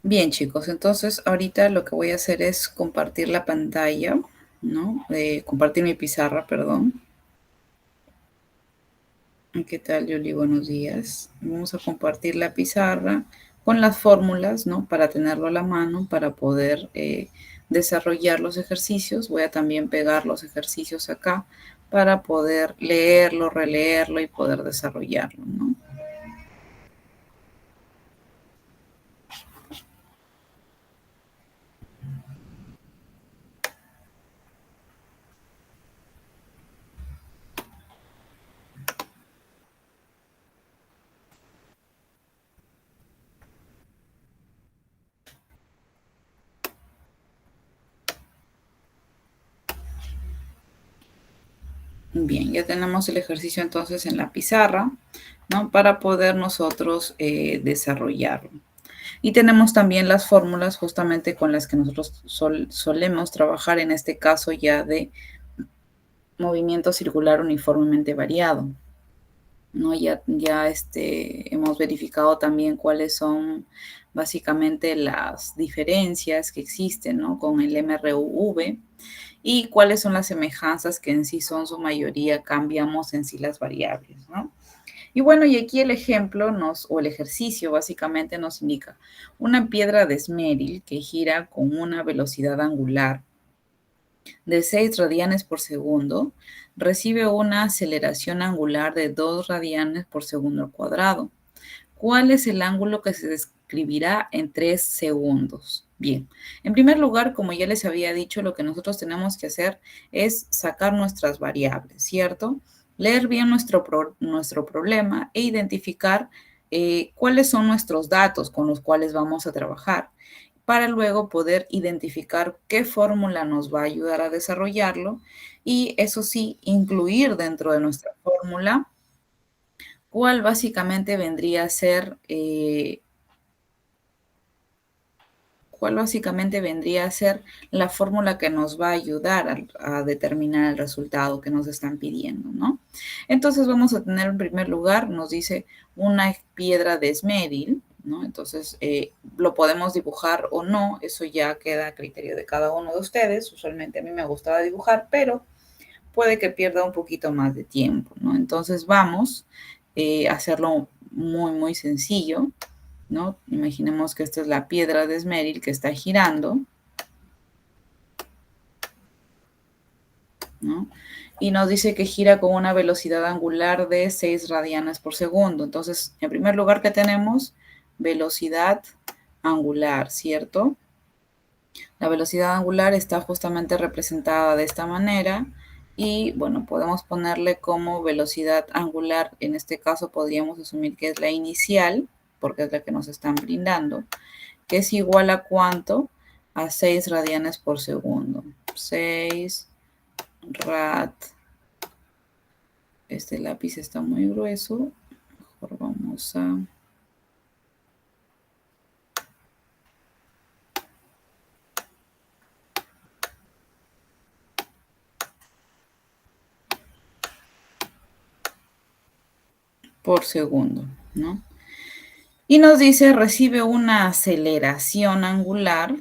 Bien, chicos, entonces ahorita lo que voy a hacer es compartir la pantalla, ¿no? Compartir mi pizarra, perdón. ¿Qué tal, Yoli? Buenos días. Vamos a compartir la pizarra con las fórmulas, ¿no? Para tenerlo a la mano, para poder desarrollar los ejercicios. Voy a también pegar los ejercicios acá para poder leerlo, releerlo y poder desarrollarlo, ¿no? Bien, ya tenemos el ejercicio entonces en la pizarra, ¿no? Para poder nosotros desarrollarlo. Y tenemos también las fórmulas justamente con las que nosotros solemos trabajar, en este caso ya de movimiento circular uniformemente variado, ¿no? Ya hemos verificado también cuáles son básicamente las diferencias que existen, ¿no? Con el MRUV y cuáles son las semejanzas que en sí son su mayoría, cambiamos en sí las variables, ¿no? Y bueno, y aquí el ejemplo o el ejercicio básicamente nos indica una piedra de esmeril que gira con una velocidad angular de 6 radianes por segundo, recibe una aceleración angular de 2 radianes por segundo al cuadrado. ¿Cuál es el ángulo que se describirá en 3 segundos? Bien, en primer lugar, como ya les había dicho, lo que nosotros tenemos que hacer es sacar nuestras variables, ¿cierto? Leer bien nuestro problema e identificar cuáles son nuestros datos con los cuales vamos a trabajar para luego poder identificar qué fórmula nos va a ayudar a desarrollarlo y eso sí, incluir dentro de nuestra fórmula cuál básicamente vendría a ser, cuál básicamente vendría a ser la fórmula que nos va a ayudar a determinar el resultado que nos están pidiendo, ¿no? Entonces vamos a tener en primer lugar, nos dice una piedra de esmeril, ¿no? Entonces lo podemos dibujar o no, eso ya queda a criterio de cada uno de ustedes. Usualmente a mí me gustaba dibujar, pero puede que pierda un poquito más de tiempo, ¿no? Entonces vamos a hacerlo muy, muy sencillo, ¿no? Imaginemos que esta es la piedra de esmeril que está girando, ¿no? Y nos dice que gira con una velocidad angular de 6 radianes por segundo. Entonces, en primer lugar, ¿qué tenemos? Velocidad angular, ¿cierto? La velocidad angular está justamente representada de esta manera y bueno, podemos ponerle como velocidad angular, en este caso podríamos asumir que es la inicial, porque es la que nos están brindando, que es igual a ¿cuánto? A 6 radianes por segundo. 6 rad. Este lápiz está muy grueso. Mejor vamos a... por segundo, ¿no? Y nos dice, recibe una aceleración angular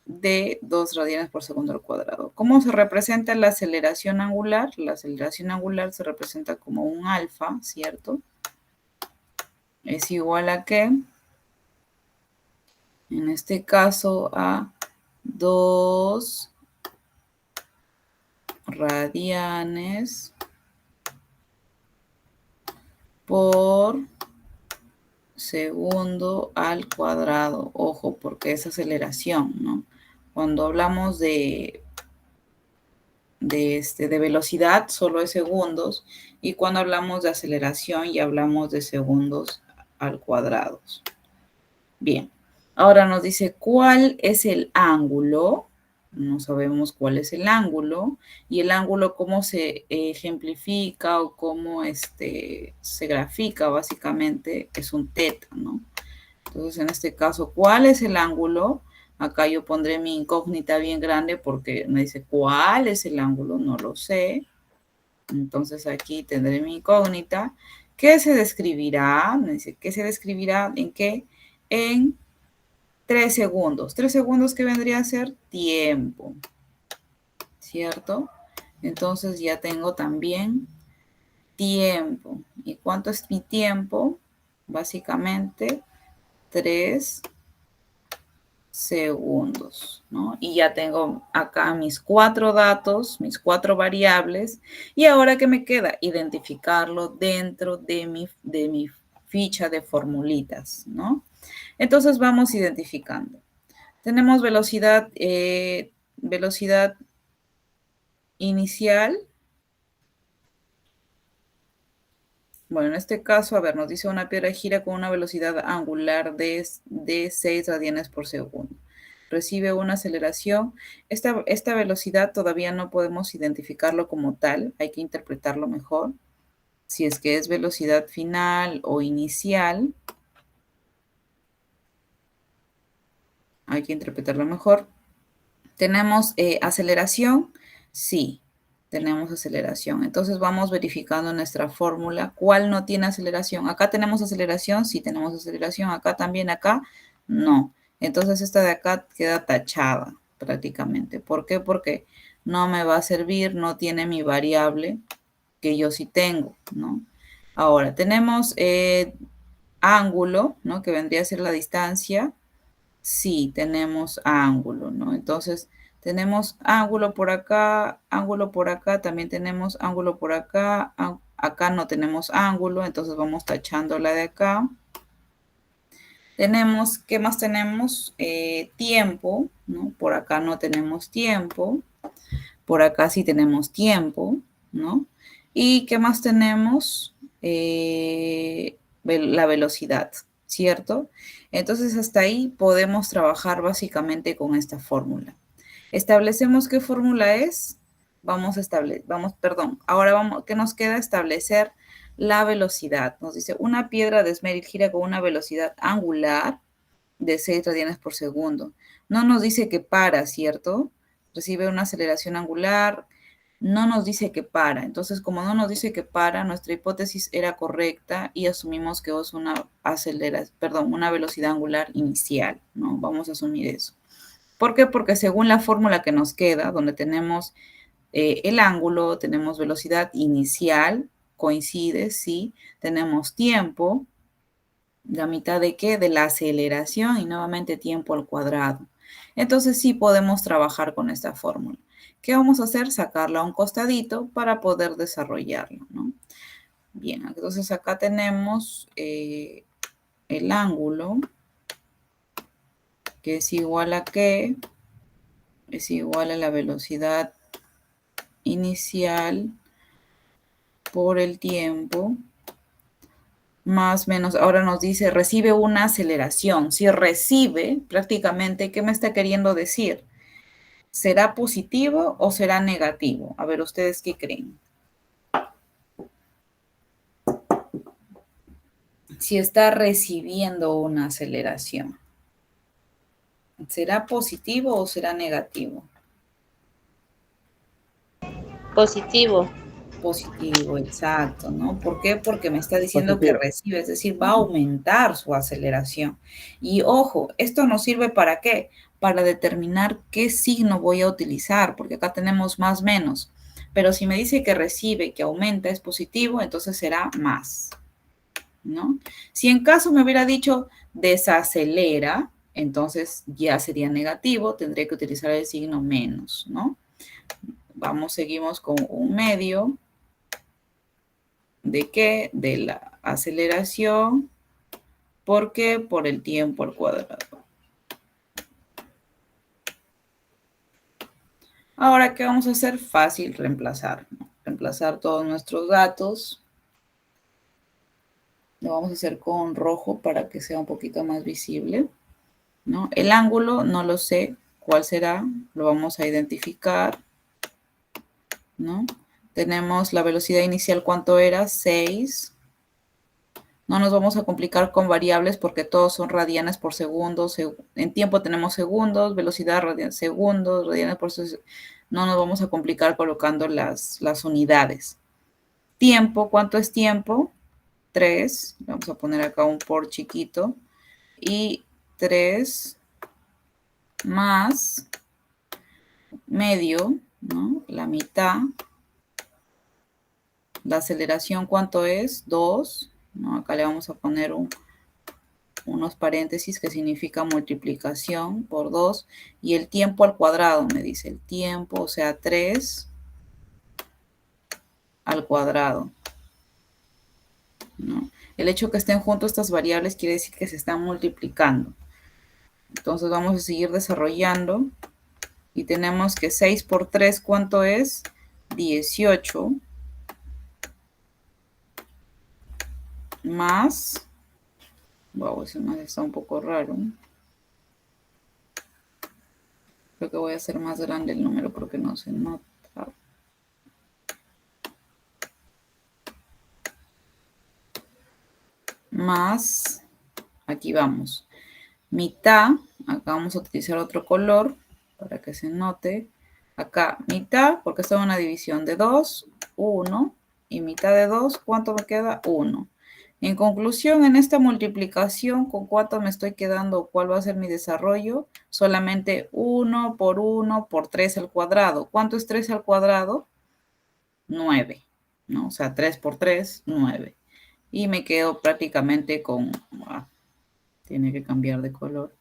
de 2 radianes por segundo al cuadrado. ¿Cómo se representa la aceleración angular? La aceleración angular se representa como un alfa, ¿cierto? Es igual a ¿qué? En este caso a 2 radianes por segundo al cuadrado. Ojo, porque es aceleración, ¿no? Cuando hablamos de velocidad, solo es segundos, y cuando hablamos de aceleración, ya hablamos de segundos al cuadrado. Bien, ahora nos dice cuál es el ángulo. No sabemos cuál es el ángulo, y el ángulo cómo se ejemplifica o cómo se grafica, básicamente es un teta, ¿no? Entonces, en este caso, ¿cuál es el ángulo? Acá yo pondré mi incógnita bien grande porque me dice, ¿cuál es el ángulo? No lo sé. Entonces, aquí tendré mi incógnita. ¿Qué se describirá? Me dice, ¿qué se describirá? ¿En qué? En 3 segundos. 3 segundos, ¿qué vendría a ser? Tiempo, ¿cierto? Entonces ya tengo también tiempo. ¿Y cuánto es mi tiempo? Básicamente 3 segundos, ¿no? Y ya tengo acá mis 4 datos, mis 4 variables. Y ahora, ¿qué me queda? Identificarlo dentro de mi ficha de formulitas, ¿no? Entonces vamos identificando. Tenemos velocidad inicial. Bueno, en este caso, a ver, nos dice una piedra gira con una velocidad angular de 6 radianes por segundo. Recibe una aceleración. Esta velocidad todavía no podemos identificarlo como tal, hay que interpretarlo mejor. Si es que es velocidad final o inicial, hay que interpretarlo mejor. ¿Tenemos aceleración? Sí, tenemos aceleración. Entonces vamos verificando nuestra fórmula. ¿Cuál no tiene aceleración? Acá tenemos aceleración, sí tenemos aceleración. Acá también, acá no. Entonces esta de acá queda tachada prácticamente. ¿Por qué? Porque no me va a servir, no tiene mi variable que yo sí tengo, ¿no? Ahora, tenemos ángulo, ¿no? Que vendría a ser la distancia. Sí, tenemos ángulo, ¿no? Entonces, tenemos ángulo por acá, también tenemos ángulo por acá, acá no tenemos ángulo, entonces vamos tachando la de acá. Tenemos, ¿qué más tenemos? Tiempo, ¿no? Por acá no tenemos tiempo, por acá sí tenemos tiempo, ¿no? ¿Y qué más tenemos? La velocidad, ¿cierto? Entonces hasta ahí podemos trabajar básicamente con esta fórmula. Establecemos qué fórmula es. Ahora vamos, ¿qué nos queda? Establecer la velocidad. Nos dice, una piedra de esmeril gira con una velocidad angular de 6 radianes por segundo. No nos dice que para, ¿cierto? Recibe una aceleración angular, no nos dice que para. Entonces, como no nos dice que para, nuestra hipótesis era correcta y asumimos que es una velocidad angular inicial, ¿no? Vamos a asumir eso. ¿Por qué? Porque según la fórmula que nos queda, donde tenemos el ángulo, tenemos velocidad inicial, coincide, sí, tenemos tiempo, la mitad de qué? De la aceleración y nuevamente tiempo al cuadrado. Entonces sí podemos trabajar con esta fórmula. ¿Qué vamos a hacer? Sacarla a un costadito para poder desarrollarlo, ¿no? Bien, entonces acá tenemos el ángulo, que es igual a qué? Es igual a la velocidad inicial por el tiempo, más o menos, ahora nos dice, recibe una aceleración. Si recibe, prácticamente, ¿qué me está queriendo decir? ¿Será positivo o será negativo? A ver, ¿ustedes qué creen? Si está recibiendo una aceleración, ¿será positivo o será negativo? Positivo. Positivo, exacto, ¿no? ¿Por qué? Porque me está diciendo que Positivo. recibe, es decir, va a aumentar su aceleración. Y ojo, ¿esto nos sirve para qué? Para determinar qué signo voy a utilizar, porque acá tenemos más menos. Pero si me dice que recibe, que aumenta, es positivo, entonces será más, ¿no? Si en caso me hubiera dicho desacelera, entonces ya sería negativo, tendré que utilizar el signo menos, ¿no? Vamos, seguimos con un medio. ¿De qué? De la aceleración. ¿Por qué? Por el tiempo al cuadrado. Ahora, ¿qué vamos a hacer? Fácil reemplazar, ¿no? Reemplazar todos nuestros datos. Lo vamos a hacer con rojo para que sea un poquito más visible, ¿no? El ángulo no lo sé cuál será, lo vamos a identificar, ¿no? Tenemos la velocidad inicial, ¿cuánto era? 6. No nos vamos a complicar con variables porque todos son radianes por segundo. En tiempo tenemos segundos, velocidad segundos, radianes por segundo. No nos vamos a complicar colocando las unidades. Tiempo, ¿cuánto es tiempo? 3. Vamos a poner acá un por chiquito. Y 3 más medio, ¿no? La mitad. La aceleración, ¿cuánto es? 2, ¿no? Acá le vamos a poner unos paréntesis que significa multiplicación por 2. Y el tiempo al cuadrado, me dice el tiempo, o sea, 3 al cuadrado, ¿no? El hecho que estén juntos estas variables quiere decir que se están multiplicando. Entonces vamos a seguir desarrollando. Y tenemos que 6 por 3, ¿cuánto es? 18 más, wow, ese más está un poco raro. Creo que voy a hacer más grande el número porque no se nota. Más, aquí vamos, mitad, acá vamos a utilizar otro color para que se note. Acá, mitad, porque está en una división de 2, 1, y mitad de 2, ¿cuánto me queda? 1. En conclusión, en esta multiplicación, ¿con cuánto me estoy quedando? ¿Cuál va a ser mi desarrollo? Solamente 1 por 3 al cuadrado. ¿Cuánto es 3 al cuadrado? 9, ¿no? O sea, 3 por 3, 9. Y me quedo prácticamente con... tiene que cambiar de color.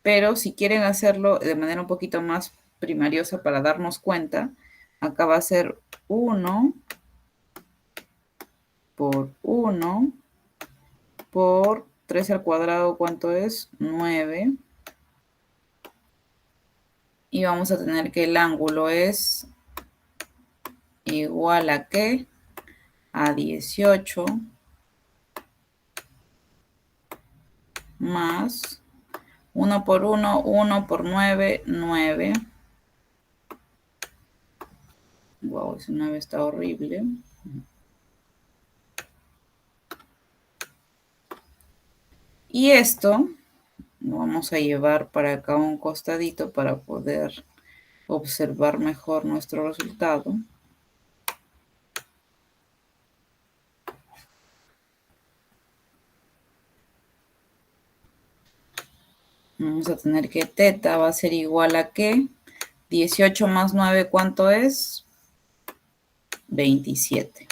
Pero si quieren hacerlo de manera un poquito más primariosa para darnos cuenta, acá va a ser 1 por 1 por 3 al cuadrado, ¿cuánto es? 9. Y vamos a tener que el ángulo es igual a ¿qué? A 18 más 1 por 1, 1 por 9, 9. Wow, ese 9 está horrible. Y esto lo vamos a llevar para acá a un costadito para poder observar mejor nuestro resultado. Vamos a tener que teta va a ser igual a ¿qué? 18 más 9, ¿cuánto es? 27.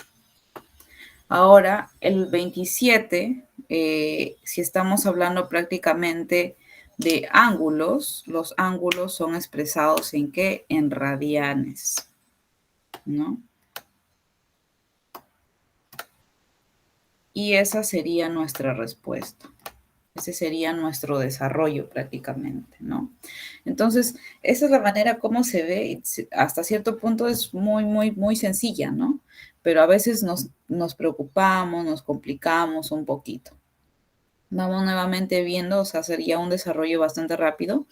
Ahora, el 27, si estamos hablando prácticamente de ángulos, los ángulos son expresados ¿en qué? En radianes, ¿no? Y esa sería nuestra respuesta. Ese sería nuestro desarrollo prácticamente, ¿no? Entonces, esa es la manera como se ve, y hasta cierto punto es muy sencilla, ¿no? Pero a veces nos preocupamos, nos complicamos un poquito. Vamos nuevamente viendo, o sea, sería un desarrollo bastante rápido.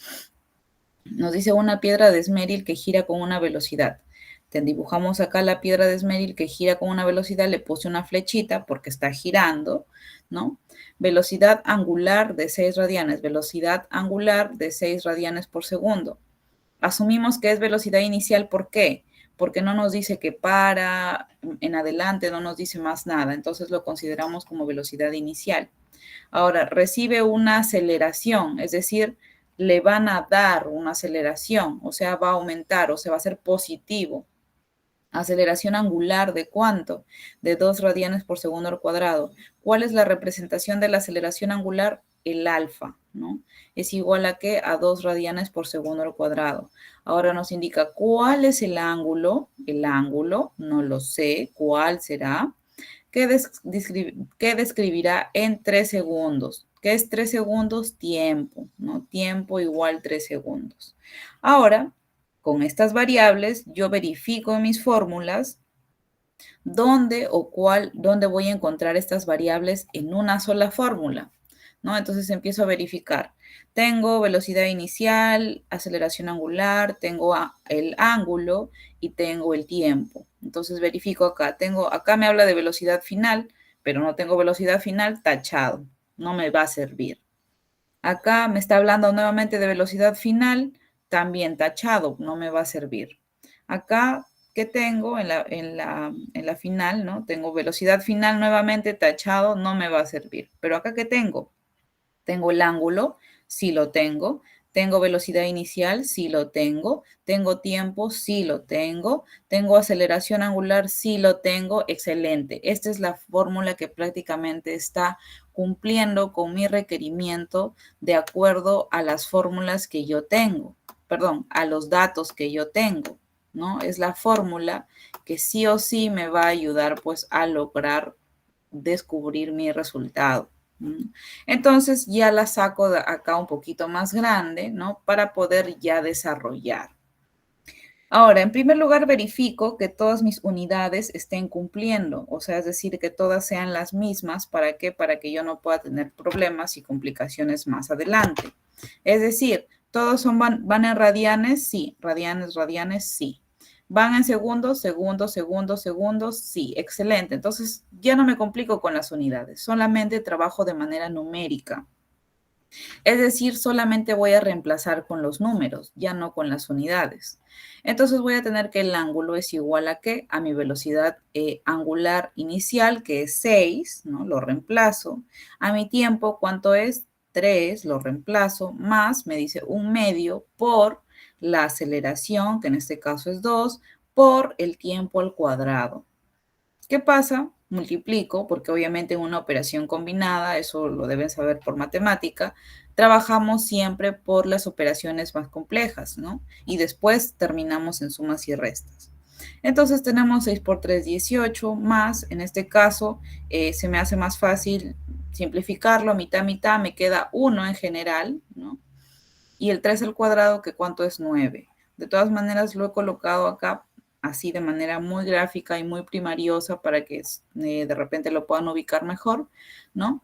Nos dice una piedra de esmeril que gira con una velocidad. Te dibujamos acá la piedra de esmeril que gira con una velocidad, le puse una flechita porque está girando, ¿no? Velocidad angular de 6 radianes, velocidad angular de 6 radianes por segundo. Asumimos que es velocidad inicial, ¿por qué? Porque no nos dice que para, en adelante no nos dice más nada, entonces lo consideramos como velocidad inicial. Ahora, recibe una aceleración, es decir, le van a dar una aceleración, o sea, va a aumentar, o sea, va a ser positivo. Aceleración angular, ¿de cuánto? De 2 radianes por segundo al cuadrado. ¿Cuál es la representación de la aceleración angular? El alfa, ¿no? Es igual a ¿qué? A 2 radianes por segundo al cuadrado. Ahora nos indica cuál es el ángulo. El ángulo, no lo sé, ¿cuál será? Que describirá en 3 segundos. ¿Qué es 3 segundos? Tiempo, ¿no? Tiempo igual 3 segundos. Ahora, con estas variables, yo verifico en mis fórmulas dónde voy a encontrar estas variables en una sola fórmula, ¿no? Entonces empiezo a verificar. Tengo velocidad inicial, aceleración angular, tengo el ángulo y tengo el tiempo. Entonces verifico acá. Acá me habla de velocidad final, pero no tengo velocidad final, tachado. No me va a servir. Acá me está hablando nuevamente de velocidad final, también tachado, no me va a servir. Acá, ¿qué tengo en la final? ¿No? Tengo velocidad final nuevamente tachado, no me va a servir. Pero acá, ¿qué tengo? Tengo el ángulo, Sí lo tengo. ¿Tengo velocidad inicial? Sí lo tengo. ¿Tengo tiempo? Sí lo tengo. ¿Tengo aceleración angular? Sí lo tengo. Excelente. Esta es la fórmula que prácticamente está cumpliendo con mi requerimiento de acuerdo a las fórmulas que yo tengo. Perdón, a los datos que yo tengo, ¿no? Es la fórmula que sí o sí me va a ayudar pues a lograr descubrir mi resultado. Entonces ya la saco de acá un poquito más grande, ¿no? Para poder ya desarrollar. Ahora, en primer lugar, verifico que todas mis unidades estén cumpliendo, o sea, es decir, que todas sean las mismas. ¿Para qué? Para que yo no pueda tener problemas y complicaciones más adelante. Es decir, ¿todos van en radianes? Sí. ¿Radianes, radianes? Sí. ¿Van en segundos? Segundos, segundos, segundos. Sí, excelente. Entonces ya no me complico con las unidades, solamente trabajo de manera numérica. Es decir, solamente voy a reemplazar con los números, ya no con las unidades. Entonces voy a tener que el ángulo es igual a ¿qué? A mi velocidad angular inicial, que es 6, ¿no? Lo reemplazo. A mi tiempo, ¿cuánto es? 3, lo reemplazo, más, me dice 1/2 por la aceleración, que en este caso es 2, por el tiempo al cuadrado. ¿Qué pasa? Multiplico, porque obviamente en una operación combinada, eso lo deben saber por matemática, trabajamos siempre por las operaciones más complejas, ¿no? Y después terminamos en sumas y restas. Entonces tenemos 6 por 3, 18, más, en este caso, se me hace más fácil simplificarlo, mitad, mitad, me queda 1 en general, ¿no? Y el 3 al cuadrado, que ¿cuánto es? 9. De todas maneras, lo he colocado acá así de manera muy gráfica y muy primariosa para que de repente lo puedan ubicar mejor, ¿no?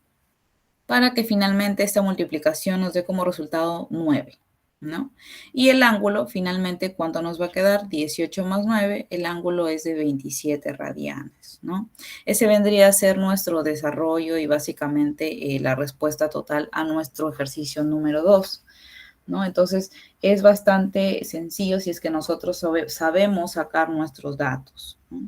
Para que finalmente esta multiplicación nos dé como resultado 9, ¿no? Y el ángulo, finalmente, ¿cuánto nos va a quedar? 18 más 9, el ángulo es de 27 radianes, ¿no? Ese vendría a ser nuestro desarrollo y básicamente la respuesta total a nuestro ejercicio número 2. ¿No? Entonces, es bastante sencillo si es que nosotros sabemos sacar nuestros datos, ¿no?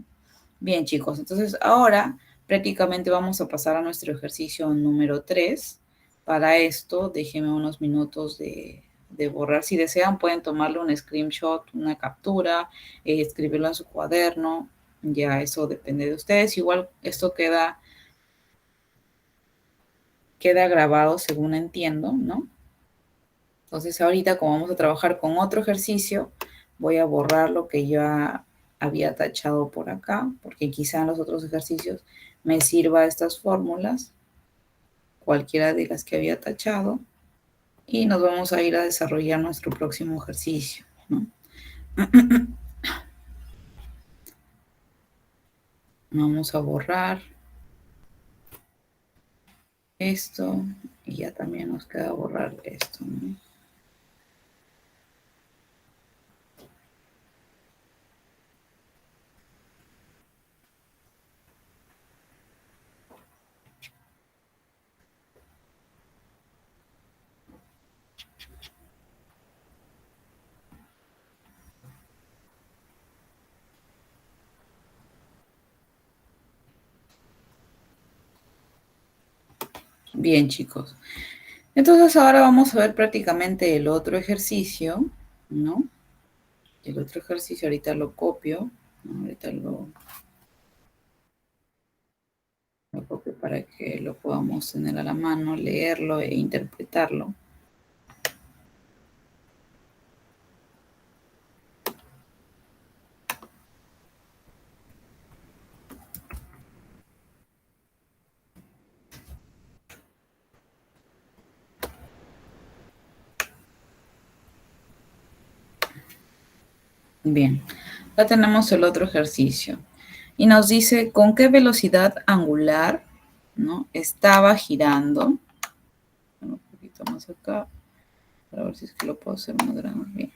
Bien, chicos, entonces ahora prácticamente vamos a pasar a nuestro ejercicio número 3. Para esto, déjenme unos minutos de borrar. Si desean, pueden tomarle un screenshot, una captura, escribirlo en su cuaderno. Ya eso depende de ustedes. Igual esto queda grabado según entiendo, ¿no? Entonces ahorita, como vamos a trabajar con otro ejercicio, voy a borrar lo que ya había tachado por acá, porque quizá en los otros ejercicios me sirva estas fórmulas, cualquiera de las que había tachado, y nos vamos a ir a desarrollar nuestro próximo ejercicio, ¿no? Vamos a borrar esto y ya también nos queda borrar esto, ¿no? Bien, chicos. Entonces ahora vamos a ver prácticamente el otro ejercicio, ¿no? El otro ejercicio ahorita lo copio, ¿no? Ahorita lo copio para que lo podamos tener a la mano, leerlo e interpretarlo. Bien, ya tenemos el otro ejercicio. Y nos dice con qué velocidad angular, ¿no? Estaba girando. Un poquito más acá, para ver si es que lo puedo hacer más grande. Bien.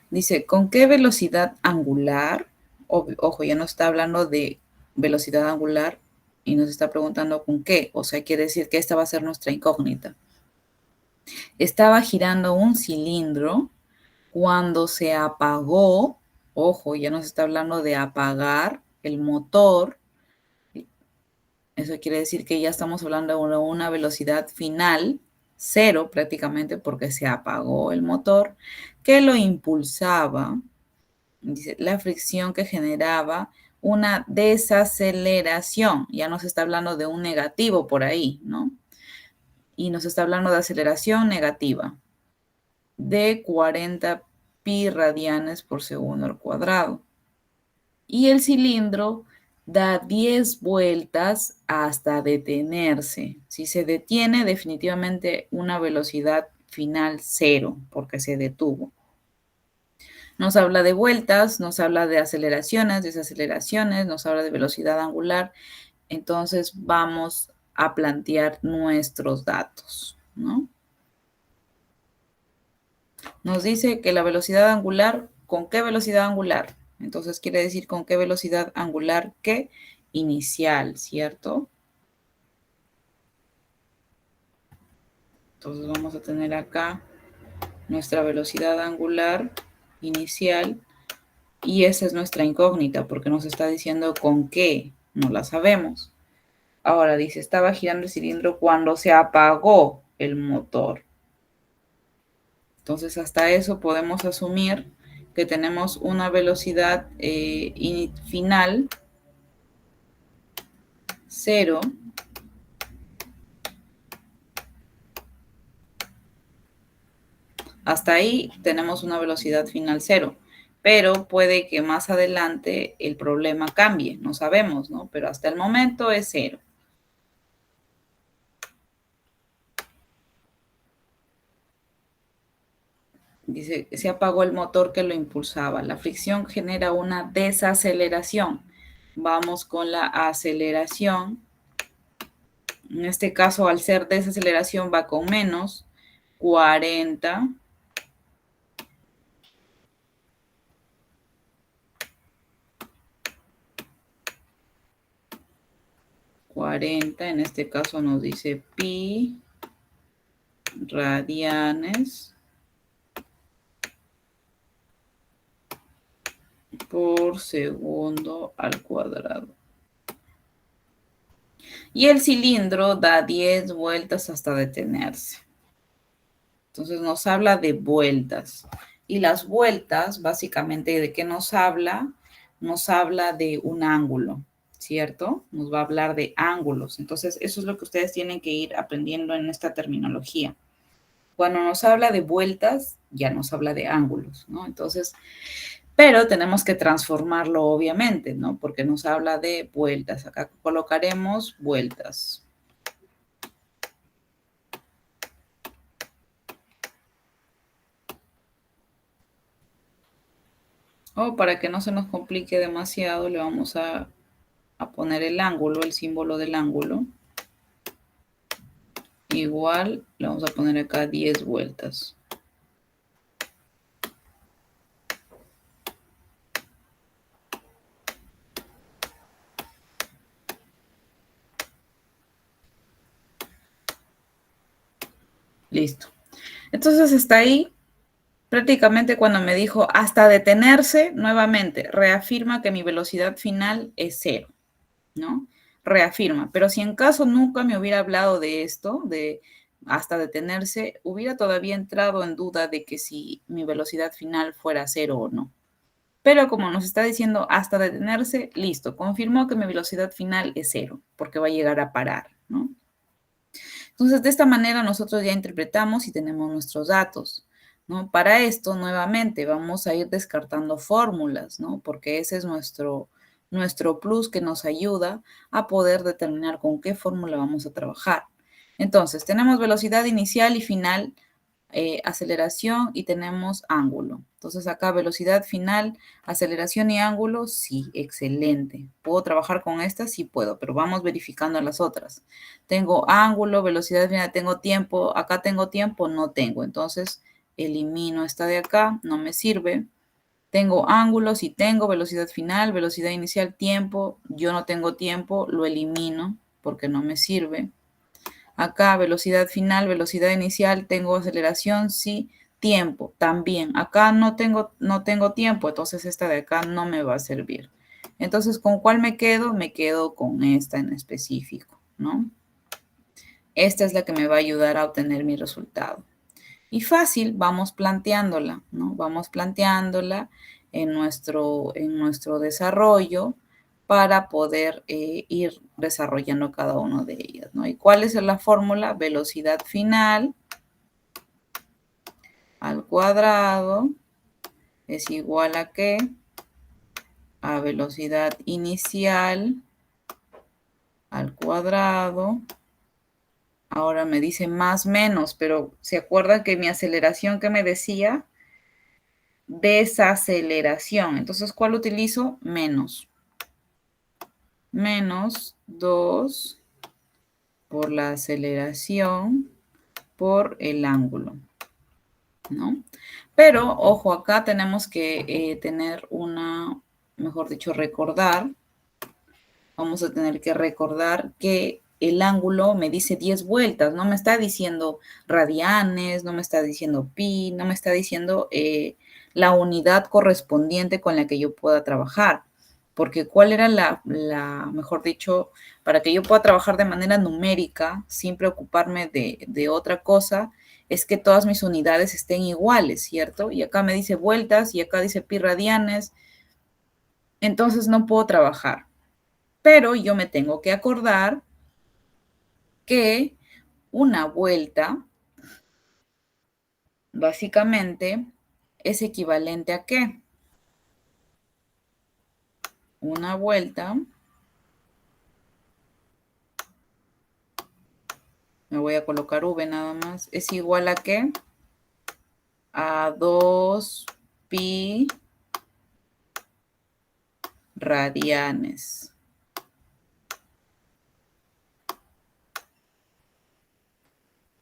Dice, ¿con qué velocidad angular? Ojo, ya no está hablando de velocidad angular y nos está preguntando con qué. O sea, quiere decir que esta va a ser nuestra incógnita. Estaba girando un cilindro cuando se apagó. Ojo, ya nos está hablando de apagar el motor. Eso quiere decir que ya estamos hablando de una velocidad final, cero prácticamente porque se apagó el motor, que lo impulsaba, dice, la fricción que generaba una desaceleración. Ya nos está hablando de un negativo por ahí, ¿no? Y nos está hablando de aceleración negativa de 40 pi radianes por segundo al cuadrado. Y el cilindro da 10 vueltas hasta detenerse. Si se detiene, definitivamente una velocidad final cero, porque se detuvo. Nos habla de vueltas, nos habla de aceleraciones, desaceleraciones, nos habla de velocidad angular. Entonces vamos a plantear nuestros datos, ¿no? Nos dice que la velocidad angular, ¿con qué velocidad angular? Entonces quiere decir con qué velocidad angular que inicial, ¿cierto? Entonces vamos a tener acá nuestra velocidad angular inicial y esa es nuestra incógnita porque nos está diciendo con qué, no la sabemos. Ahora dice, estaba girando el cilindro cuando se apagó el motor. Entonces hasta eso podemos asumir que tenemos una velocidad final cero. Hasta ahí tenemos una velocidad final cero, pero puede que más adelante el problema cambie, no sabemos, ¿no? Pero hasta el momento es cero. Dice, se apagó el motor que lo impulsaba. La fricción genera una desaceleración. Vamos con la aceleración. En este caso, al ser desaceleración, va con menos 40 en este caso nos dice pi radianes por segundo al cuadrado. Y el cilindro da 10 vueltas hasta detenerse. Entonces nos habla de vueltas. Y las vueltas, básicamente, ¿de qué nos habla? Nos habla de un ángulo, ¿cierto? Nos va a hablar de ángulos. Entonces, eso es lo que ustedes tienen que ir aprendiendo en esta terminología. Cuando nos habla de vueltas, ya nos habla de ángulos, ¿no? Entonces, pero tenemos que transformarlo, obviamente, ¿no? Porque nos habla de vueltas. Acá colocaremos vueltas. O para que no se nos complique demasiado, le vamos a poner el ángulo, el símbolo del ángulo. Igual le vamos a poner acá 10 vueltas. Listo. Entonces hasta ahí, prácticamente cuando me dijo hasta detenerse, nuevamente reafirma que mi velocidad final es cero, ¿no? Reafirma. Pero si en caso nunca me hubiera hablado de esto, de hasta detenerse, hubiera todavía entrado en duda de que si mi velocidad final fuera cero o no. Pero como nos está diciendo hasta detenerse, listo, confirmó que mi velocidad final es cero, porque va a llegar a parar, ¿no? Entonces, de esta manera nosotros ya interpretamos y tenemos nuestros datos, ¿no? Para esto, nuevamente, vamos a ir descartando fórmulas, ¿no? Porque ese es nuestro plus que nos ayuda a poder determinar con qué fórmula vamos a trabajar. Entonces, tenemos velocidad inicial y final, aceleración y tenemos ángulo. Entonces acá velocidad final, aceleración y ángulo, sí, excelente. ¿Puedo trabajar con estas? Sí puedo, pero vamos verificando las otras. Tengo ángulo, velocidad final, tengo tiempo, acá tengo tiempo, no tengo. Entonces elimino esta de acá, no me sirve. Tengo ángulo, sí tengo, velocidad final, velocidad inicial, tiempo, yo no tengo tiempo, lo elimino porque no me sirve. Acá velocidad final, velocidad inicial, tengo aceleración, sí, tiempo también. Acá no tengo tiempo, entonces esta de acá no me va a servir. Entonces, ¿con cuál me quedo? Me quedo con esta en específico, ¿no? esta es la que me va a ayudar a obtener mi resultado. Y fácil, vamos planteándola, ¿no? Vamos planteándola en nuestro desarrollo para poder ir desarrollando cada una de ellas, ¿no? ¿Y cuál es la fórmula? Velocidad final al cuadrado es igual a ¿qué? A velocidad inicial al cuadrado. Ahora me dice más menos, pero ¿se acuerdan que mi aceleración que me decía? Desaceleración. Entonces, ¿cuál utilizo? Menos. Menos 2 por la aceleración por el ángulo, ¿no? Pero, ojo, acá tenemos que tener mejor dicho, recordar. Vamos a tener que recordar que el ángulo me dice 10 vueltas, no me está diciendo radianes, no me está diciendo pi, no me está diciendo la unidad correspondiente con la que yo pueda trabajar. Porque cuál era mejor dicho, para que yo pueda trabajar de manera numérica, sin preocuparme de otra cosa, es que todas mis unidades estén iguales, ¿cierto? Y acá me dice vueltas y acá dice pi radianes, entonces no puedo trabajar. Pero yo me tengo que acordar que una vuelta básicamente es equivalente a ¿qué? Una vuelta, me voy a colocar V nada más, es igual a ¿qué? A 2 pi radianes.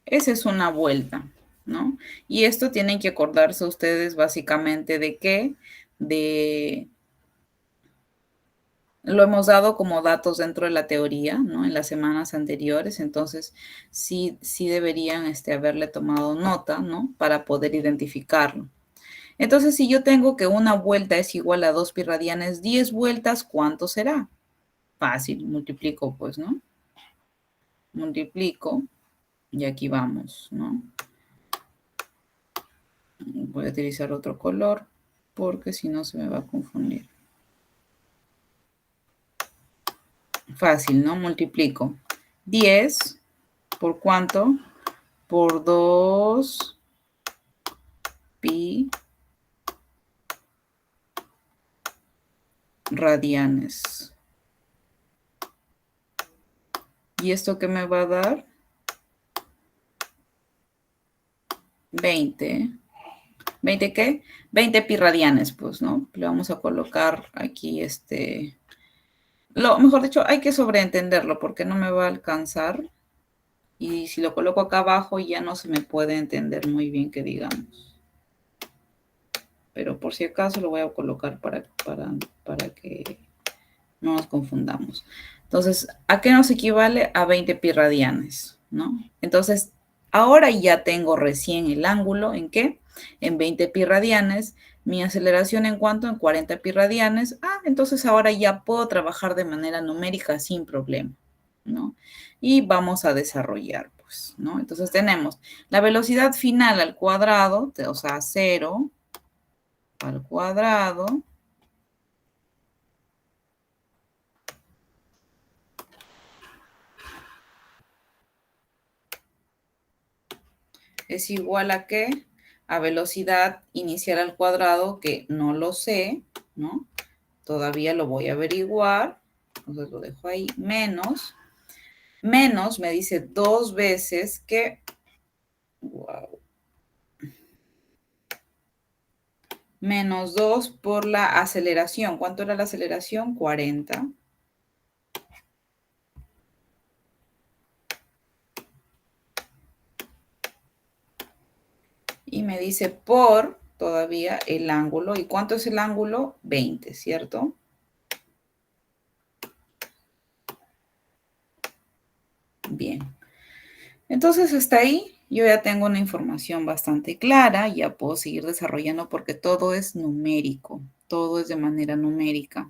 Esa es una vuelta, ¿no? Y esto tienen que acordarse ustedes básicamente de qué, lo hemos dado como datos dentro de la teoría, ¿no? En las semanas anteriores, entonces sí deberían haberle tomado nota, ¿no? Para poder identificarlo. Entonces, si yo tengo que una vuelta es igual a 2 pi radianes, 10 vueltas, ¿cuánto será? Fácil, multiplico, pues, ¿no? Multiplico, y aquí vamos, ¿no? Voy a utilizar otro color, porque si no se me va a confundir. Fácil, ¿no? Multiplico 10 por ¿cuánto? Por 2 pi radianes. ¿Y esto qué me va a dar? 20. ¿20 qué? 20 pi radianes, pues, ¿no? Le vamos a colocar aquí mejor dicho, hay que sobreentenderlo porque no me va a alcanzar. Y si lo coloco acá abajo ya no se me puede entender muy bien que digamos. Pero por si acaso lo voy a colocar para que no nos confundamos. Entonces, ¿a qué nos equivale? A 20 pi radianes, ¿no? Entonces, ahora ya tengo recién el ángulo, ¿en qué? En 20 pi radianes. Mi aceleración en cuánto? En 40 pi radianes. Entonces ahora ya puedo trabajar de manera numérica sin problema, ¿no? Y vamos a desarrollar, pues, ¿no? Entonces tenemos la velocidad final al cuadrado, o sea, 0 al cuadrado, es igual a ¿qué? A velocidad inicial al cuadrado, que no lo sé, ¿no? Todavía lo voy a averiguar. Entonces lo dejo ahí. Menos me dice 2 veces que, wow, menos 2 por la aceleración. ¿Cuánto era la aceleración? 40. Y me dice por todavía el ángulo. ¿Y cuánto es el ángulo? 20, ¿cierto? Bien. Entonces, hasta ahí yo ya tengo una información bastante clara, ya puedo seguir desarrollando porque todo es numérico, todo es de manera numérica.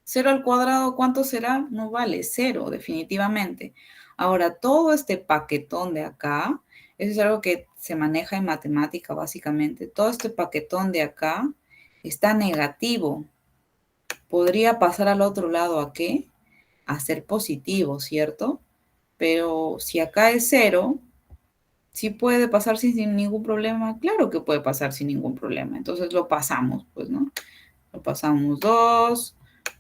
0 al cuadrado, ¿cuánto será? No vale, 0, definitivamente. Ahora, todo este paquetón de acá, eso es algo que se maneja en matemática básicamente, todo este paquetón de acá está negativo. Podría pasar al otro lado ¿a qué? A ser positivo, ¿cierto? Pero si acá es cero, ¿sí puede pasar sin ningún problema? Claro que puede pasar sin ningún problema. Entonces lo pasamos, pues, ¿no? Lo pasamos 2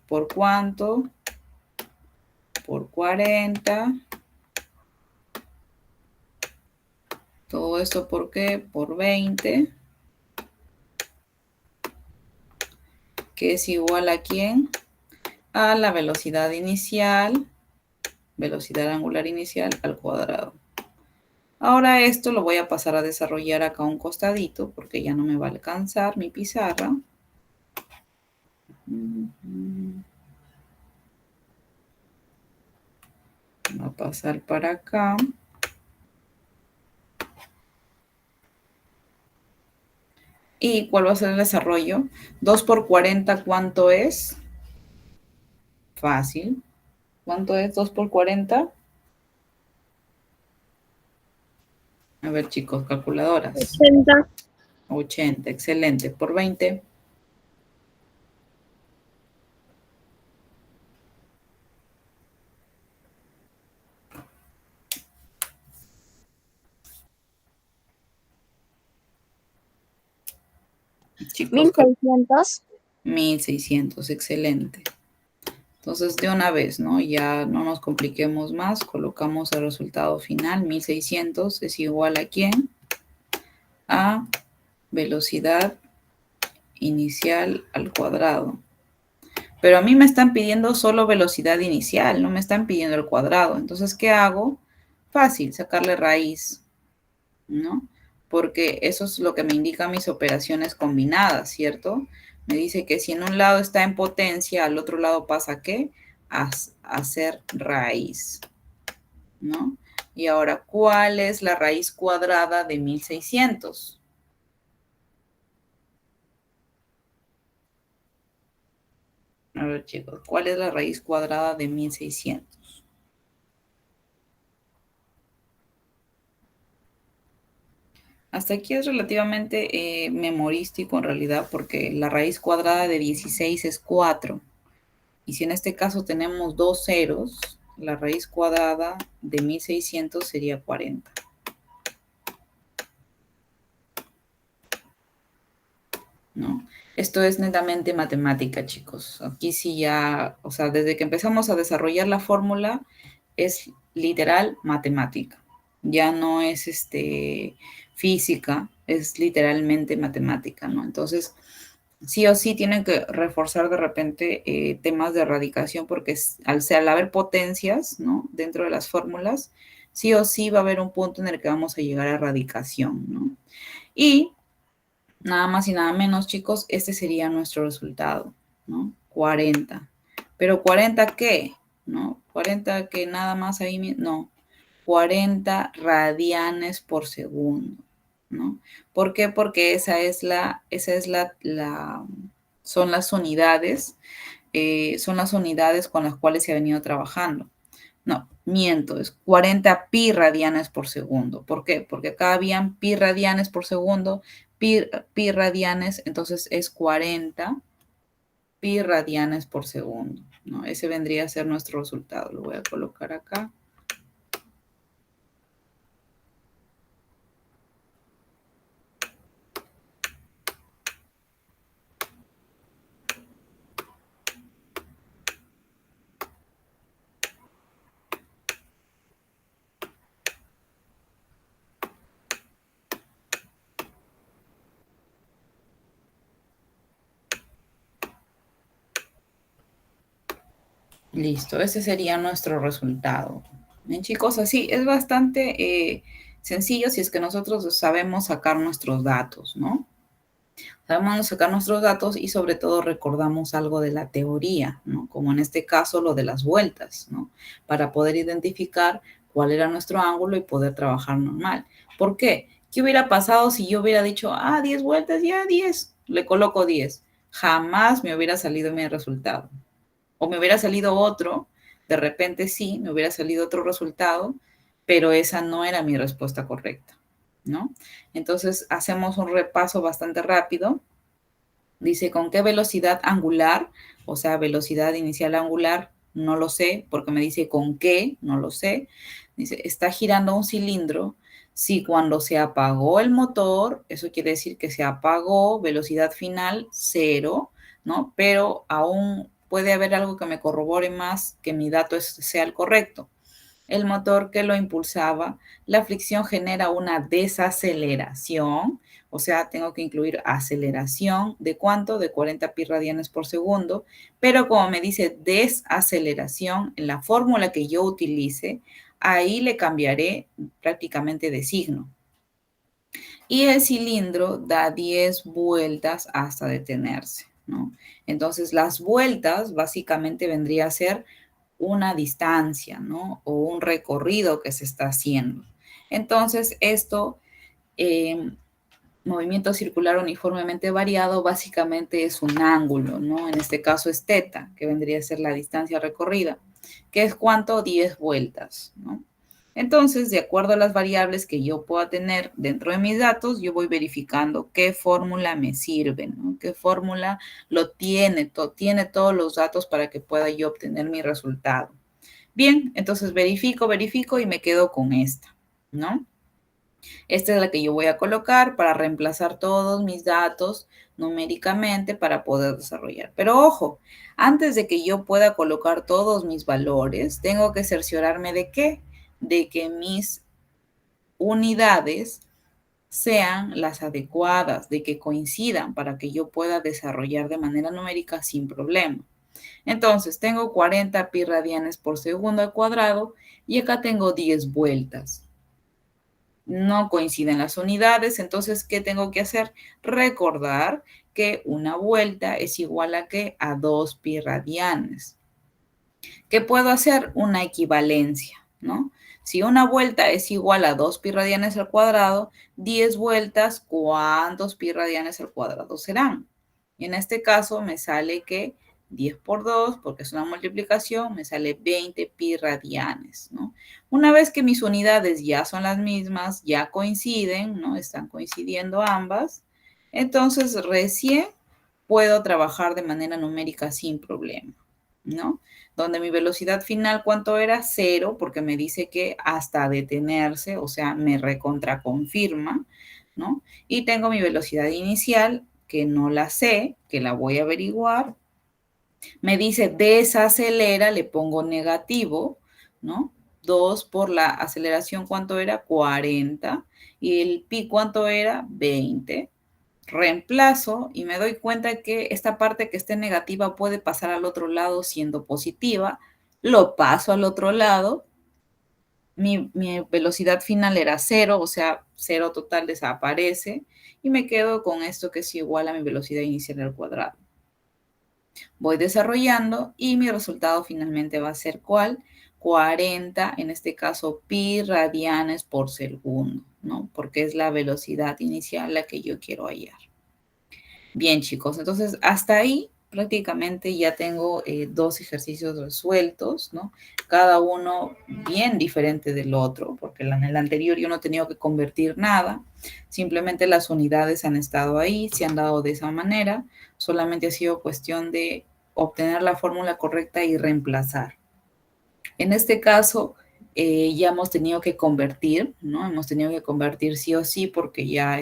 por cuánto, por 40. Todo esto ¿por qué? Por 20, que es igual a ¿quién? A la velocidad inicial, velocidad angular inicial al cuadrado. Ahora esto lo voy a pasar a desarrollar acá a un costadito porque ya no me va a alcanzar mi pizarra. Va a pasar para acá. ¿Y cuál va a ser el desarrollo? 2 por 40, ¿cuánto es? Fácil. ¿Cuánto es 2 por 40? A ver, chicos, calculadoras. 80. 80, excelente. Por 20. Chicos, 1600. 1600, excelente. Entonces, de una vez, ¿no? Ya no nos compliquemos más. Colocamos el resultado final. 1600 es igual a ¿quién? A velocidad inicial al cuadrado. Pero a mí me están pidiendo solo velocidad inicial, no me están pidiendo el cuadrado. Entonces, ¿qué hago? Fácil, sacarle raíz, ¿no? Porque eso es lo que me indican mis operaciones combinadas, ¿cierto? Me dice que si en un lado está en potencia, al otro lado pasa ¿qué? A ser raíz, ¿no? Y ahora, ¿cuál es la raíz cuadrada de 1600? A ver, chicos, ¿cuál es la raíz cuadrada de 1600? Hasta aquí es relativamente memorístico en realidad porque la raíz cuadrada de 16 es 4. Y si en este caso tenemos dos ceros, la raíz cuadrada de 1600 sería 40. ¿No? Esto es netamente matemática, chicos. Aquí sí ya, o sea, desde que empezamos a desarrollar la fórmula, es literal matemática. Ya no es física, es literalmente matemática, ¿no? Entonces, sí o sí tienen que reforzar de repente temas de radicación porque al haber potencias, ¿no? Dentro de las fórmulas, sí o sí va a haber un punto en el que vamos a llegar a radicación, ¿no? Y nada más y nada menos, chicos, este sería nuestro resultado, ¿no? 40. ¿Pero 40 qué? ¿No? 40 que nada más ahí, no. 40 radianes por segundo, ¿no? ¿Por qué? Porque son las unidades con las cuales se ha venido trabajando. No, miento, es 40 pi radianes por segundo. ¿Por qué? Porque acá habían pi radianes por segundo, pi radianes, entonces es 40 pi radianes por segundo, ¿no? Ese vendría a ser nuestro resultado. Lo voy a colocar acá. Listo, ese sería nuestro resultado. Bien, chicos, así es bastante sencillo si es que nosotros sabemos sacar nuestros datos, ¿no? Sabemos sacar nuestros datos y sobre todo recordamos algo de la teoría, ¿no? Como en este caso lo de las vueltas, ¿no? Para poder identificar cuál era nuestro ángulo y poder trabajar normal. ¿Por qué? ¿Qué hubiera pasado si yo hubiera dicho, 10 vueltas, ya 10, le coloco 10? Jamás me hubiera salido mi resultado. O me hubiera salido otro De repente sí, me hubiera salido otro resultado, pero esa no era mi respuesta correcta, ¿no? Entonces, hacemos un repaso bastante rápido. Dice, ¿con qué velocidad angular? O sea, velocidad inicial angular, no lo sé, porque me dice con qué, no lo sé. Dice, está girando un cilindro. Si cuando se apagó el motor, eso quiere decir que se apagó, velocidad final, cero, ¿no? Pero aún puede haber algo que me corrobore más que mi dato sea el correcto. El motor que lo impulsaba, la fricción genera una desaceleración, o sea, tengo que incluir aceleración, ¿de cuánto? De 40 pi radianes por segundo, pero como me dice desaceleración, en la fórmula que yo utilice, ahí le cambiaré prácticamente de signo. Y el cilindro da 10 vueltas hasta detenerse, ¿no? Entonces, las vueltas básicamente vendría a ser una distancia, ¿no? O un recorrido que se está haciendo. Entonces, esto, eh, movimiento circular uniformemente variado, básicamente es un ángulo, ¿no? En este caso es teta, que vendría a ser la distancia recorrida, que es cuánto, 10 vueltas, ¿no? Entonces, de acuerdo a las variables que yo pueda tener dentro de mis datos, yo voy verificando qué fórmula me sirve, ¿no? Qué fórmula lo tiene, tiene todos los datos para que pueda yo obtener mi resultado. Bien, entonces verifico y me quedo con esta, ¿no? Esta es la que yo voy a colocar para reemplazar todos mis datos numéricamente para poder desarrollar. Pero ojo, antes de que yo pueda colocar todos mis valores, tengo que cerciorarme de qué, de que mis unidades sean las adecuadas, de que coincidan para que yo pueda desarrollar de manera numérica sin problema. Entonces, tengo 40 pi radianes por segundo al cuadrado y acá tengo 10 vueltas. No coinciden las unidades, entonces, ¿qué tengo que hacer? Recordar que una vuelta es igual a ¿qué? A 2 pi radianes. ¿Qué puedo hacer? Una equivalencia, ¿no? Si una vuelta es igual a 2 pi radianes al cuadrado, 10 vueltas, ¿cuántos pi radianes al cuadrado serán? Y en este caso me sale que 10 por 2, porque es una multiplicación, me sale 20 pi radianes, ¿no? Una vez que mis unidades ya son las mismas, ya coinciden, ¿no? Están coincidiendo ambas, entonces recién puedo trabajar de manera numérica sin problema, ¿no? Donde mi velocidad final, ¿cuánto era? Cero, porque me dice que hasta detenerse, o sea, me recontraconfirma, ¿no? Y tengo mi velocidad inicial, que no la sé, que la voy a averiguar. Me dice desacelera, le pongo negativo, ¿no? 2 por la aceleración, ¿cuánto era? 40. Y el pi, ¿cuánto era? 20. Reemplazo y me doy cuenta que esta parte que esté negativa puede pasar al otro lado siendo positiva. Lo paso al otro lado. Mi velocidad final era cero, o sea, cero total desaparece. Y me quedo con esto que es igual a mi velocidad inicial al cuadrado. Voy desarrollando y mi resultado finalmente va a ser ¿cuál? 40, en este caso, pi radianes por segundo, ¿no? Porque es la velocidad inicial la que yo quiero hallar. Bien, chicos, entonces hasta ahí prácticamente ya tengo dos ejercicios resueltos, ¿no? Cada uno bien diferente del otro, porque en el anterior yo no he tenido que convertir nada, simplemente las unidades han estado ahí, se han dado de esa manera, solamente ha sido cuestión de obtener la fórmula correcta y reemplazar. En este caso, ya hemos tenido que convertir, ¿no? Hemos tenido que convertir sí o sí porque ya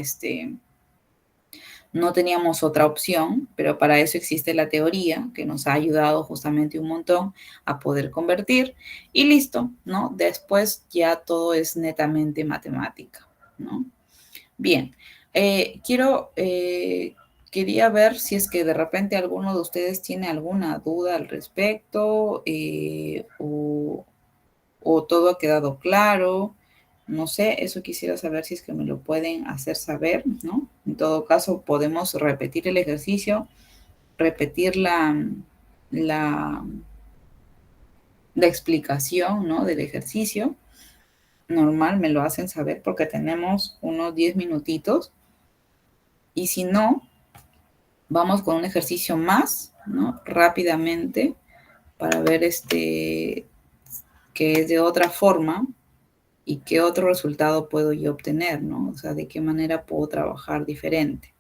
no teníamos otra opción, pero para eso existe la teoría que nos ha ayudado justamente un montón a poder convertir y listo, ¿no? Después ya todo es netamente matemática, ¿no? Bien, quería ver si es que de repente alguno de ustedes tiene alguna duda al respecto o todo ha quedado claro. No sé, eso quisiera saber si es que me lo pueden hacer saber, ¿no? En todo caso, podemos repetir el ejercicio, repetir la, la explicación, ¿no? Del ejercicio. Normal, me lo hacen saber porque tenemos unos 10 minutitos. Y si no, vamos con un ejercicio más, ¿no? Rápidamente para ver que es de otra forma y qué otro resultado puedo yo obtener, ¿no? O sea, de qué manera puedo trabajar diferente.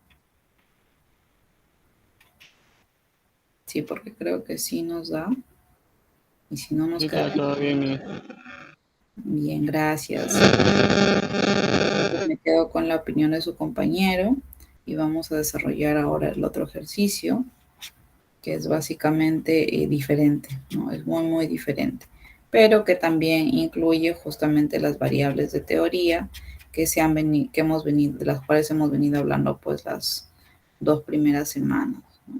Sí, porque creo que sí nos da. Y si no nos Sí, está queda todo bien, mire. bien, gracias. Entonces me quedo con la opinión de su compañero y vamos a desarrollar ahora el otro ejercicio, que es básicamente diferente, ¿no? Es muy, muy diferente, pero que también incluye justamente las variables de teoría que hemos venido, de las cuales hemos venido hablando pues las 2 primeras semanas, ¿no?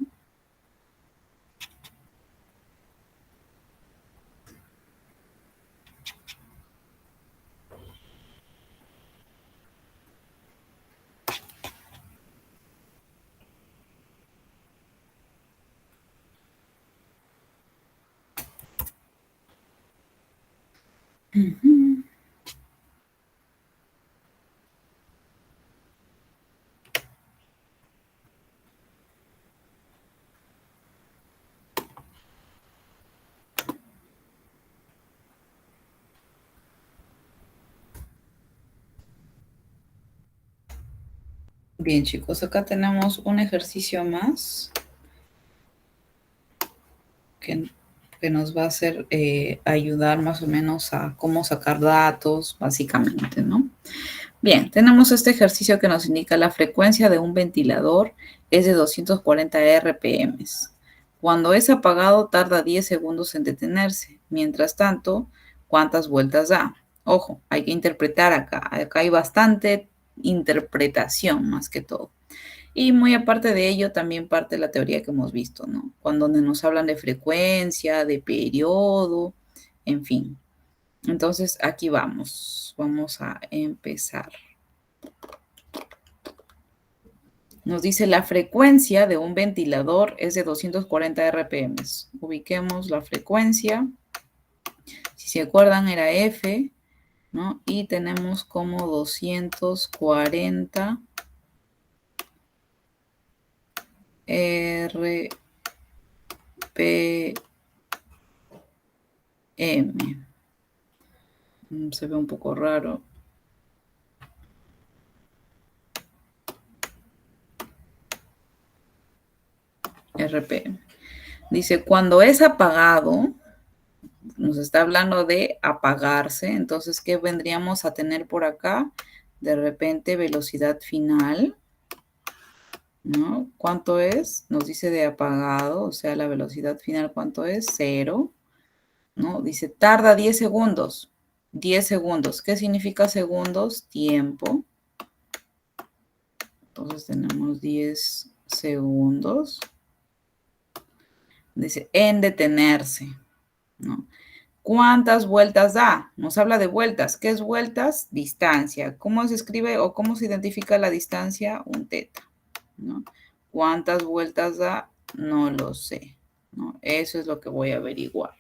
Ujú. Bien, chicos, acá tenemos un ejercicio más que, que nos va a hacer ayudar más o menos a cómo sacar datos, básicamente, ¿no? Bien, tenemos este ejercicio que nos indica la frecuencia de un ventilador es de 240 RPM. Cuando es apagado tarda 10 segundos en detenerse. Mientras tanto, ¿cuántas vueltas da? Ojo, hay que interpretar acá. Acá hay bastante interpretación más que todo. Y muy aparte de ello, también parte de la teoría que hemos visto, ¿no? Cuando nos hablan de frecuencia, de periodo, en fin. Entonces, aquí vamos. Vamos a empezar. Nos dice la frecuencia de un ventilador es de 240 RPM. Ubiquemos la frecuencia. Si se acuerdan, era F, ¿no? Y tenemos como 240 RPM. Se ve un poco raro. RPM. Dice, cuando es apagado, nos está hablando de apagarse, entonces, ¿qué vendríamos a tener por acá? De repente, velocidad final, ¿no? ¿Cuánto es? Nos dice de apagado, o sea, la velocidad final, ¿cuánto es? 0, ¿no? Dice, tarda 10 segundos. 10 segundos. ¿Qué significa segundos? Tiempo. Entonces tenemos 10 segundos. Dice, en detenerse, ¿no? ¿Cuántas vueltas da? Nos habla de vueltas. ¿Qué es vueltas? Distancia. ¿Cómo se escribe o cómo se identifica la distancia? Un teta, ¿no? ¿Cuántas vueltas da? No lo sé, ¿no? Eso es lo que voy a averiguar.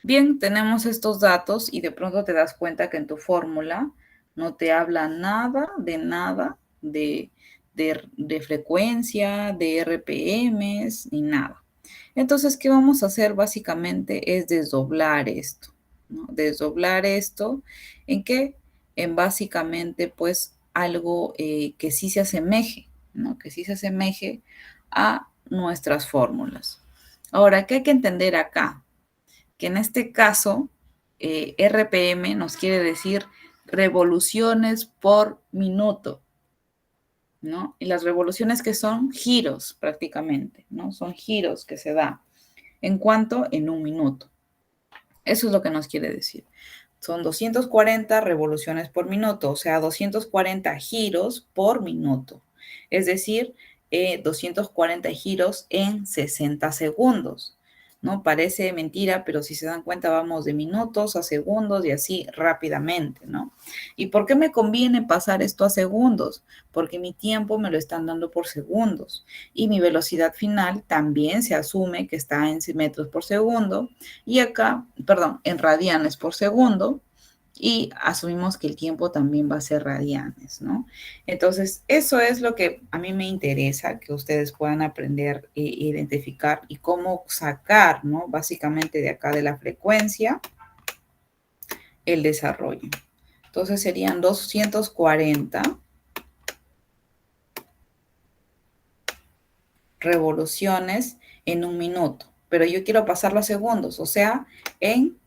Bien, tenemos estos datos y de pronto te das cuenta que en tu fórmula no te habla nada de frecuencia, de RPMs, ni nada. Entonces, ¿qué vamos a hacer básicamente? Es desdoblar esto, ¿no? Desdoblar esto, ¿en qué? En básicamente, pues, algo que sí se asemeje, ¿no? Que sí se asemeje a nuestras fórmulas. Ahora, ¿qué hay que entender acá? Que en este caso, RPM nos quiere decir revoluciones por minuto, ¿no? Y las revoluciones que son giros prácticamente, ¿no? Son giros que se da. ¿En cuánto? En un minuto. Eso es lo que nos quiere decir. Son 240 revoluciones por minuto, o sea, 240 giros por minuto. Es decir, 240 giros en 60 segundos. ¿No? Parece mentira, pero si se dan cuenta vamos de minutos a segundos y así rápidamente, ¿no? ¿Y por qué me conviene pasar esto a segundos? Porque mi tiempo me lo están dando por segundos y mi velocidad final también se asume que está en metros por segundo y acá, perdón, en radianes por segundo y asumimos que el tiempo también va a ser radianes, ¿no? Entonces, eso es lo que a mí me interesa, que ustedes puedan aprender e identificar y cómo sacar, ¿no? Básicamente de acá de la frecuencia, el desarrollo. Entonces serían 240 revoluciones en un minuto. Pero yo quiero pasarlo a segundos, o sea, en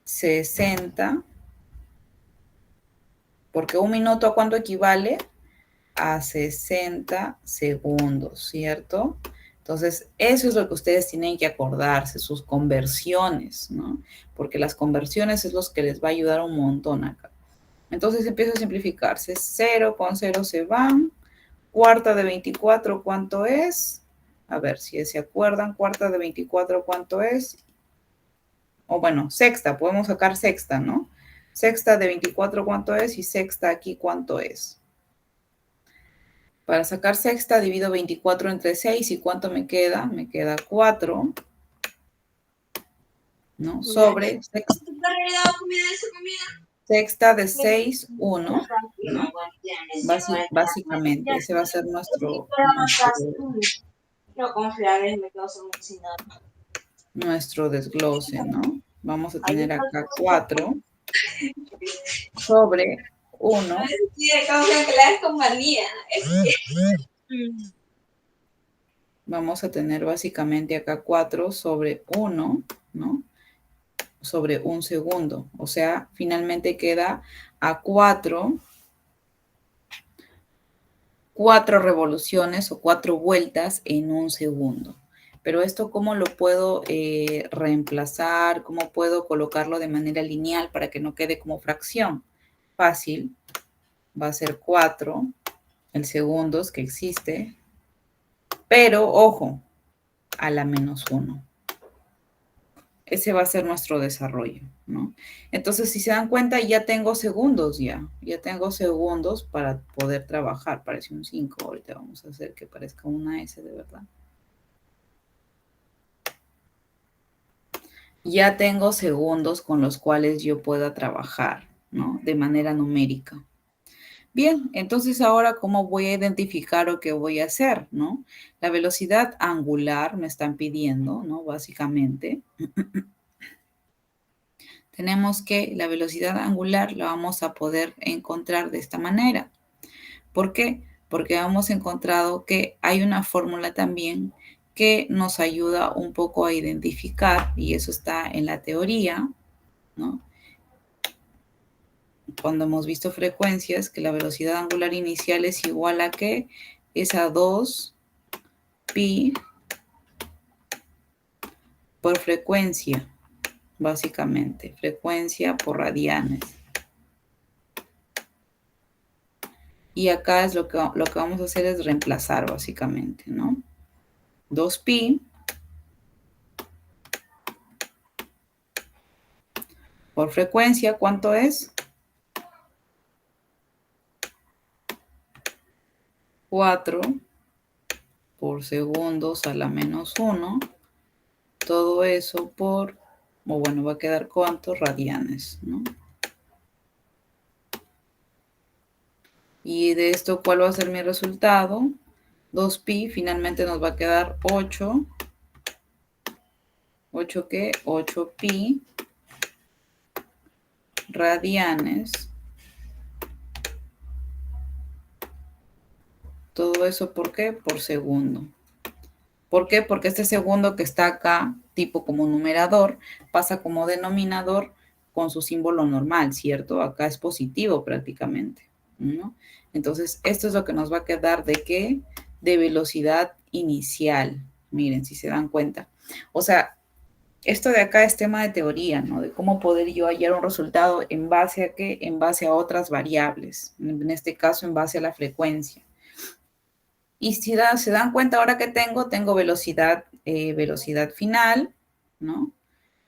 60, porque un minuto ¿a cuánto equivale? A 60 segundos, ¿cierto? Entonces, eso es lo que ustedes tienen que acordarse, sus conversiones, ¿no? Porque las conversiones es lo que les va a ayudar un montón acá. Entonces empiezo a simplificarse. 0 con 0 se van. Cuarta de 24, ¿cuánto es? A ver si se acuerdan. Cuarta de 24, ¿cuánto es? O bueno, sexta, podemos sacar sexta, ¿no? Sexta de 24, ¿cuánto es? Y sexta aquí, ¿cuánto es? Para sacar sexta, divido 24 entre 6. ¿Y cuánto me queda? Me queda 4, ¿no? Sobre sexta de 6, 1, ¿no? Básicamente, ese va a ser nuestro desglose, ¿no? Vamos a tener acá 4 sobre 1. Vamos a tener básicamente acá 4 sobre 1, ¿no? Sobre un segundo. O sea, finalmente queda a 4 revoluciones o 4 vueltas en un segundo. Pero esto, ¿cómo lo puedo reemplazar? ¿Cómo puedo colocarlo de manera lineal para que no quede como fracción? Fácil. Va a ser 4 el segundos que existe. Pero, ojo, a la menos 1. Ese va a ser nuestro desarrollo, ¿no? Entonces, si se dan cuenta, ya tengo segundos ya tengo segundos para poder trabajar. Parece un 5, ahorita vamos a hacer que parezca una S de verdad. Ya tengo segundos con los cuales yo pueda trabajar, ¿no? De manera numérica. Bien, entonces ahora, ¿cómo voy a identificar o qué voy a hacer, no? La velocidad angular me están pidiendo, ¿no? Básicamente. Tenemos que la velocidad angular la vamos a poder encontrar de esta manera. ¿Por qué? Porque hemos encontrado que hay una fórmula también que nos ayuda un poco a identificar, y eso está en la teoría, ¿no? Cuando hemos visto frecuencias, que la velocidad angular inicial es igual a ¿qué? Es a 2 pi por frecuencia, básicamente. Frecuencia por radianes. Y acá es lo que vamos a hacer es reemplazar, básicamente, ¿no? 2 pi por frecuencia, ¿cuánto es? 4 por segundos a la menos 1. Todo eso por, o bueno, va a quedar ¿cuántos? Radianes, ¿no? Y de esto, ¿cuál va a ser mi resultado? 2 pi, finalmente nos va a quedar 8. ¿8 qué? 8 pi radianes. Todo eso, ¿por qué? Por segundo. ¿Por qué? Porque este segundo que está acá, tipo como numerador, pasa como denominador con su símbolo normal, ¿cierto? Acá es positivo prácticamente, ¿no? Entonces, esto es lo que nos va a quedar de ¿qué? De velocidad inicial. Miren, si se dan cuenta. O sea, esto de acá es tema de teoría, ¿no? De cómo poder yo hallar un resultado en base a qué, en base a otras variables. En este caso, en base a la frecuencia. Y si se dan cuenta ahora que tengo velocidad, velocidad final, ¿no?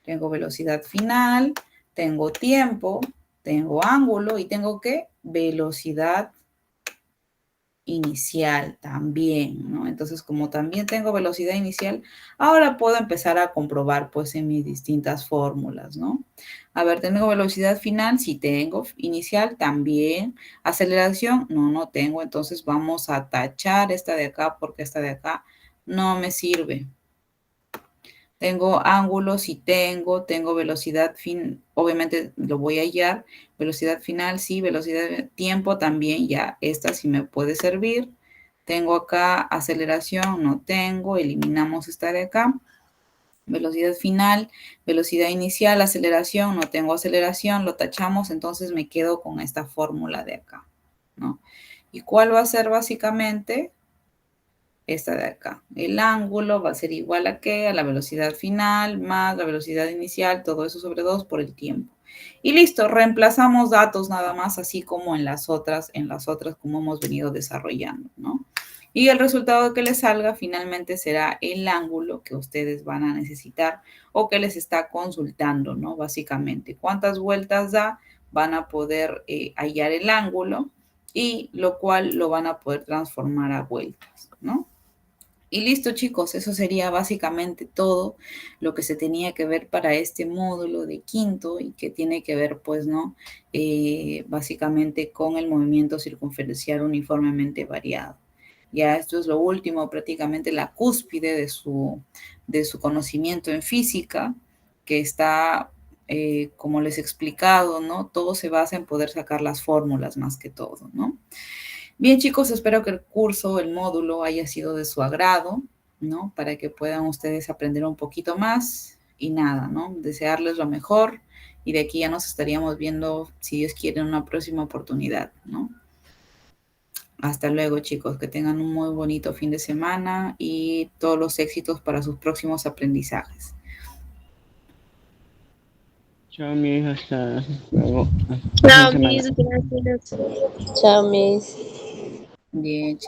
Tengo velocidad final, tengo tiempo, tengo ángulo y tengo ¿qué? Velocidad inicial también, ¿no? Entonces, como también tengo velocidad inicial, ahora puedo empezar a comprobar, pues, en mis distintas fórmulas, ¿no? A ver, ¿tengo velocidad final? Sí tengo. Inicial también. ¿Aceleración? No, no tengo. Entonces, vamos a tachar esta de acá porque esta de acá no me sirve. Tengo ángulos, sí tengo velocidad fin, obviamente lo voy a hallar, velocidad final, sí, velocidad de tiempo también, ya, esta sí me puede servir. Tengo acá aceleración, no tengo, eliminamos esta de acá. Velocidad final, velocidad inicial, aceleración, no tengo aceleración, lo tachamos, entonces me quedo con esta fórmula de acá, ¿no? ¿Y cuál va a ser básicamente? Esta de acá. El ángulo va a ser igual a qué? A la velocidad final más la velocidad inicial, todo eso sobre 2 por el tiempo. Y listo, reemplazamos datos nada más, así como en las otras como hemos venido desarrollando, ¿no? Y el resultado que les salga finalmente será el ángulo que ustedes van a necesitar o que les está consultando, ¿no? Básicamente, ¿cuántas vueltas da? Van a poder hallar el ángulo y lo cual lo van a poder transformar a vueltas, ¿no? Y listo, chicos, eso sería básicamente todo lo que se tenía que ver para este módulo de quinto y que tiene que ver, pues, ¿no? Básicamente con el movimiento circunferencial uniformemente variado. Ya esto es lo último, prácticamente la cúspide de su conocimiento en física, que está, como les he explicado, ¿no? Todo se basa en poder sacar las fórmulas más que todo, ¿no? Bien, chicos, espero que el curso, el módulo haya sido de su agrado, ¿no? Para que puedan ustedes aprender un poquito más y nada, ¿no? Desearles lo mejor y de aquí ya nos estaríamos viendo, si Dios quiere, en una próxima oportunidad, ¿no? Hasta luego, chicos, que tengan un muy bonito fin de semana y todos los éxitos para sus próximos aprendizajes. Chao, mis, hasta luego. Chao, Miss, gracias. Chao, Miss. Bien,